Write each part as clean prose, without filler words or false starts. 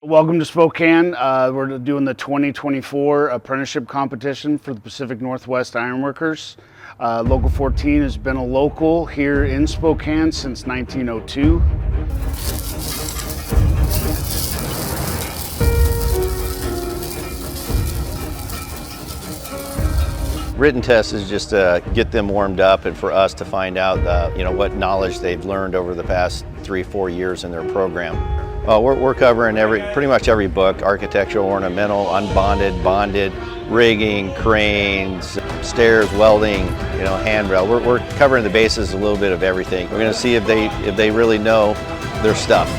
Welcome to Spokane. We're doing the 2024 apprenticeship competition for the Pacific Northwest Ironworkers. Local 14 has been a local here in Spokane since 1902. Written test is just to get them warmed up and for us to find out what knowledge they've learned over the past 3-4 years in their program. We're covering pretty much every book: architectural, ornamental, unbonded, bonded, rigging, cranes, stairs, welding, handrail. We're covering the bases, a little bit of everything. We're going to see if they really know their stuff.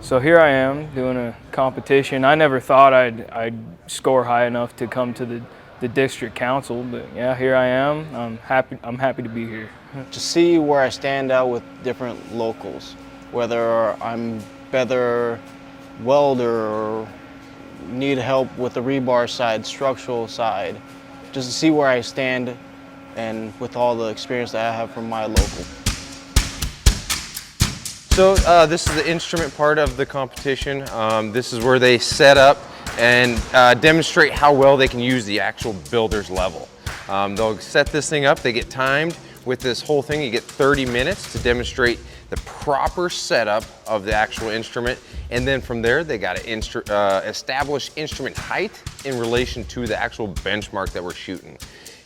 So here I am doing a competition. I never thought I'd score high enough to come to the district council, but yeah, here I am. I'm happy to be here. To see where I stand out with different locals, whether I'm better welder or need help with the rebar side, structural side, just to see where I stand and with all the experience that I have from my local. So this is the instrument part of the competition. This is where they set up and demonstrate how well they can use the actual builder's level. They'll set this thing up, they get timed with this whole thing. You get 30 minutes to demonstrate the proper setup of the actual instrument, and then from there they got to establish instrument height in relation to the actual benchmark that we're shooting.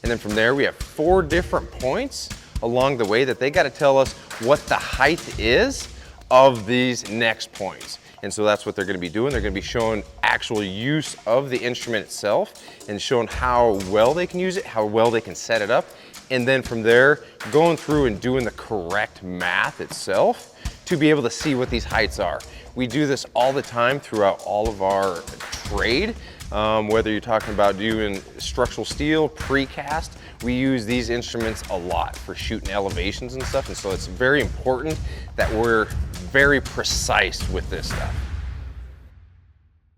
And then from there we have 4 different points along the way that they got to tell us what the height is of these next points. And so that's what they're going to be doing. They're going to be showing actual use of the instrument itself and showing how well they can use it, how well they can set it up. And then from there, going through and doing the correct math itself to be able to see what these heights are. We do this all the time throughout all of our trade. Whether you're talking about doing structural steel, precast, we use these instruments a lot for shooting elevations and stuff. And so it's very important that we're very precise with this stuff.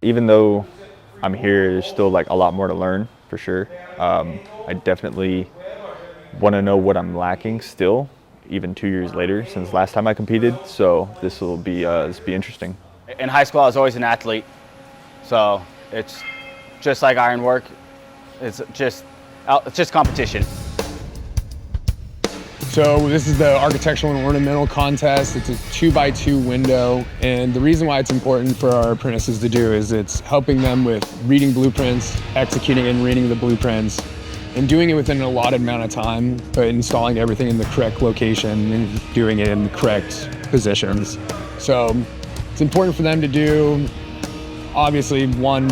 Even though I'm here, there's still like a lot more to learn for sure. I definitely want to know what I'm lacking still, even 2 years later since last time I competed. So this will be interesting. In high school, I was always an athlete, so it's just like ironwork. It's just competition. So this is the architectural and ornamental contest. It's a 2x2 window, and the reason why it's important for our apprentices to do is it's helping them with reading blueprints, executing and reading the blueprints, and doing it within an allotted amount of time, but installing everything in the correct location and doing it in the correct positions. So it's important for them to do, obviously, one,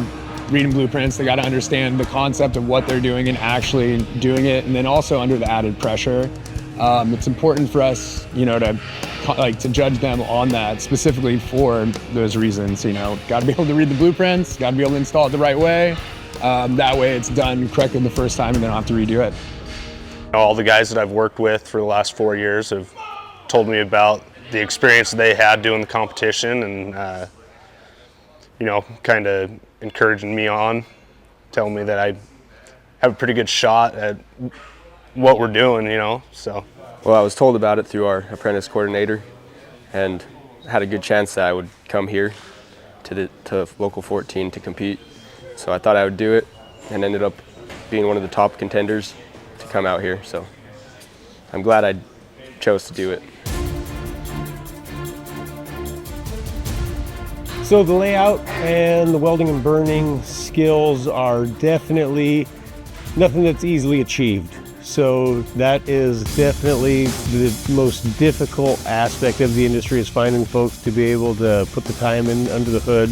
reading blueprints. They got to understand the concept of what they're doing and actually doing it, and then also under the added pressure. It's important for us, to judge them on that specifically for those reasons. Got to be able to read the blueprints, got to be able to install it the right way. That way it's done correctly the first time and they don't have to redo it. All the guys that I've worked with for the last 4 years have told me about the experience they had doing the competition and, kind of encouraging me on, telling me that I have a pretty good shot at what we're doing, so. Well, I was told about it through our apprentice coordinator and had a good chance that I would come here to local 14 to compete. So I thought I would do it and ended up being one of the top contenders to come out here. So I'm glad I chose to do it. So the layout and the welding and burning skills are definitely nothing that's easily achieved. So that is definitely the most difficult aspect of the industry, is finding folks to be able to put the time in under the hood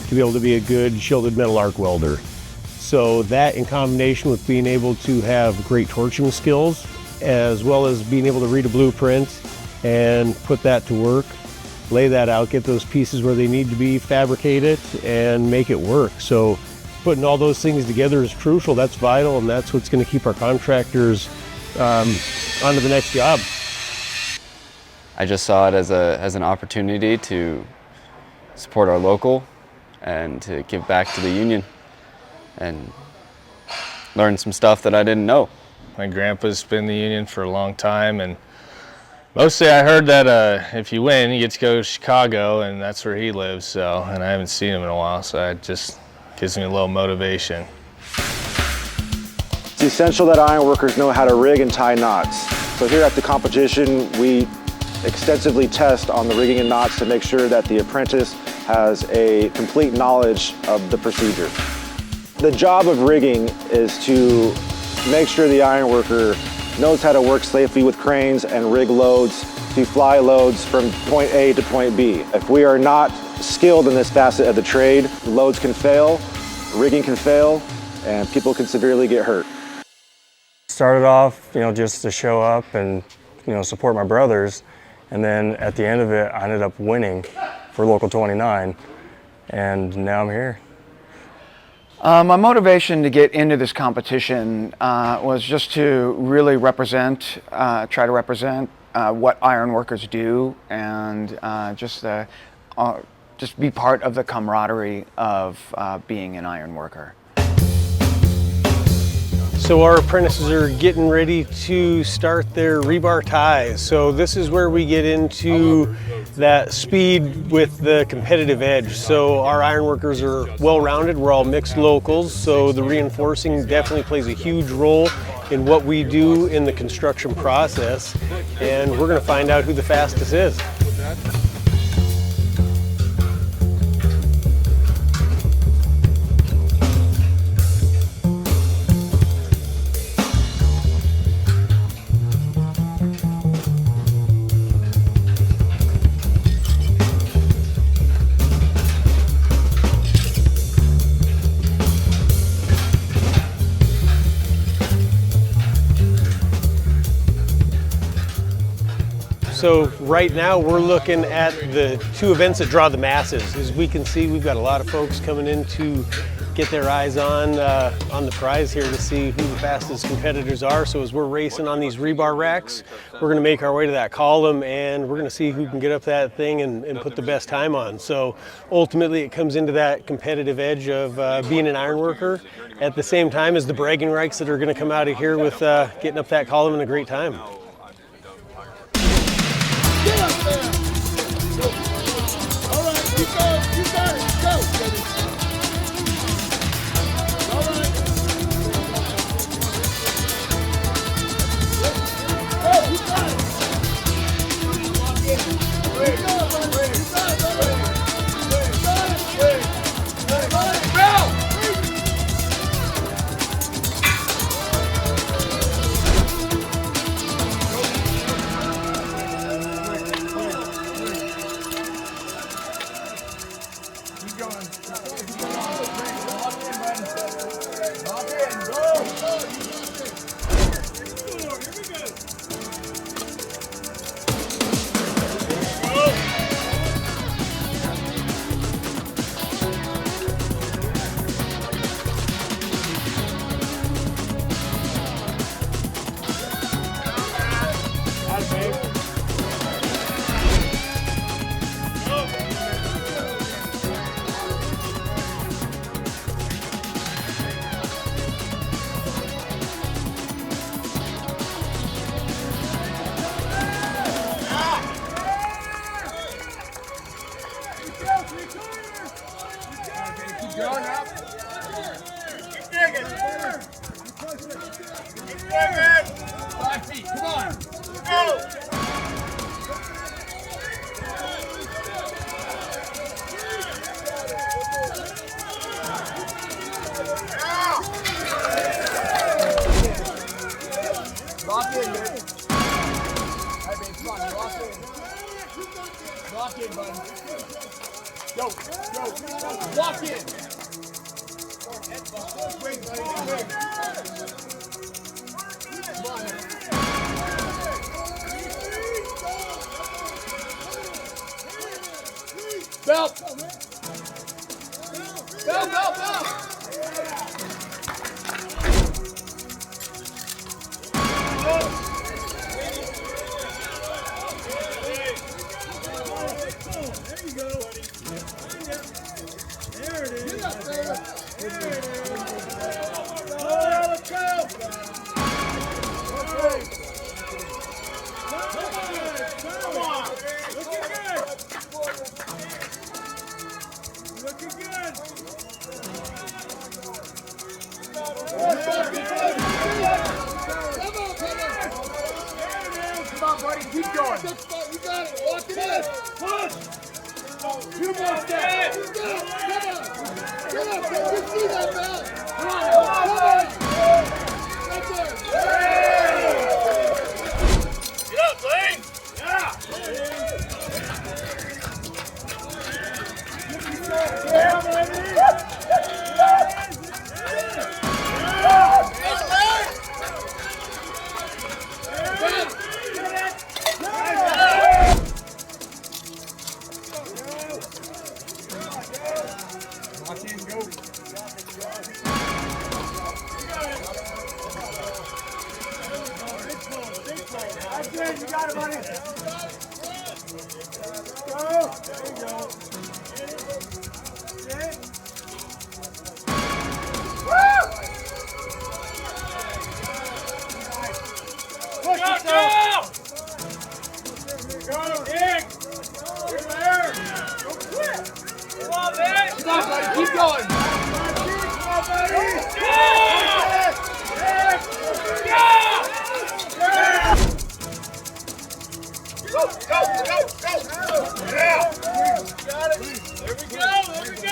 to be able to be a good shielded metal arc welder. So that, in combination with being able to have great torching skills, as well as being able to read a blueprint and put that to work, lay that out, get those pieces where they need to be, fabricate it, and make it work. So putting all those things together is crucial. That's vital, and that's what's going to keep our contractors on to the next job. I just saw it as an opportunity to support our local and to give back to the union and learn some stuff that I didn't know. My grandpa's been in the union for a long time, and Mostly I heard that if you win, you get to go to Chicago, and that's where he lives, so, and I haven't seen him in a while, so it just gives me a little motivation. It's essential that ironworkers know how to rig and tie knots. So here at the competition, we extensively test on the rigging and knots to make sure that the apprentice has a complete knowledge of the procedure. The job of rigging is to make sure the ironworker knows how to work safely with cranes and rig loads to fly loads from point A to point B. If we are not skilled in this facet of the trade, loads can fail, rigging can fail, and people can severely get hurt. Started off, just to show up and, support my brothers. And then at the end of it, I ended up winning for Local 29, and now I'm here. My motivation to get into this competition was just to really try to represent what ironworkers do, and just be part of the camaraderie of being an ironworker. So our apprentices are getting ready to start their rebar ties. So this is where we get into that speed with the competitive edge. So our ironworkers are well-rounded. We're all mixed locals, so the reinforcing definitely plays a huge role in what we do in the construction process. And we're gonna find out who the fastest is. So right now we're looking at the two events that draw the masses. As we can see, we've got a lot of folks coming in to get their eyes on the prize here to see who the fastest competitors are. So as we're racing on these rebar racks, we're gonna make our way to that column, and we're gonna see who can get up that thing and put the best time on. So ultimately it comes into that competitive edge of being an ironworker at the same time as the bragging rights that are gonna come out of here with getting up that column in a great time. Get up there! Go. All right, you got it, go, baby. All right. Go, you got it. Walk in. You got it, buddy. You got it, buddy. You got it. Go! Lock in, man. Hey, babe, come on, lock in. Lock in, buddy. Go. Lock in. Wait, buddy, wait. Come on, man. Belt. Belt. There you go. There it is. There it is. Oh, let's go. Okay. Come on, buddy, keep going. You got it. Walk it in. Push. 2 more steps. Come on. Get up. Let me see that ball. Come on. Right there. Get up, Blaine. Yeah. You got it, buddy. Go. There you go. Push yourself. Go, Nick. You're there. Don't quit. Come on, man. Come on, buddy. Keep going. Come on, buddy. Go, go, go, go. Yeah. Got it. There we go. There we go.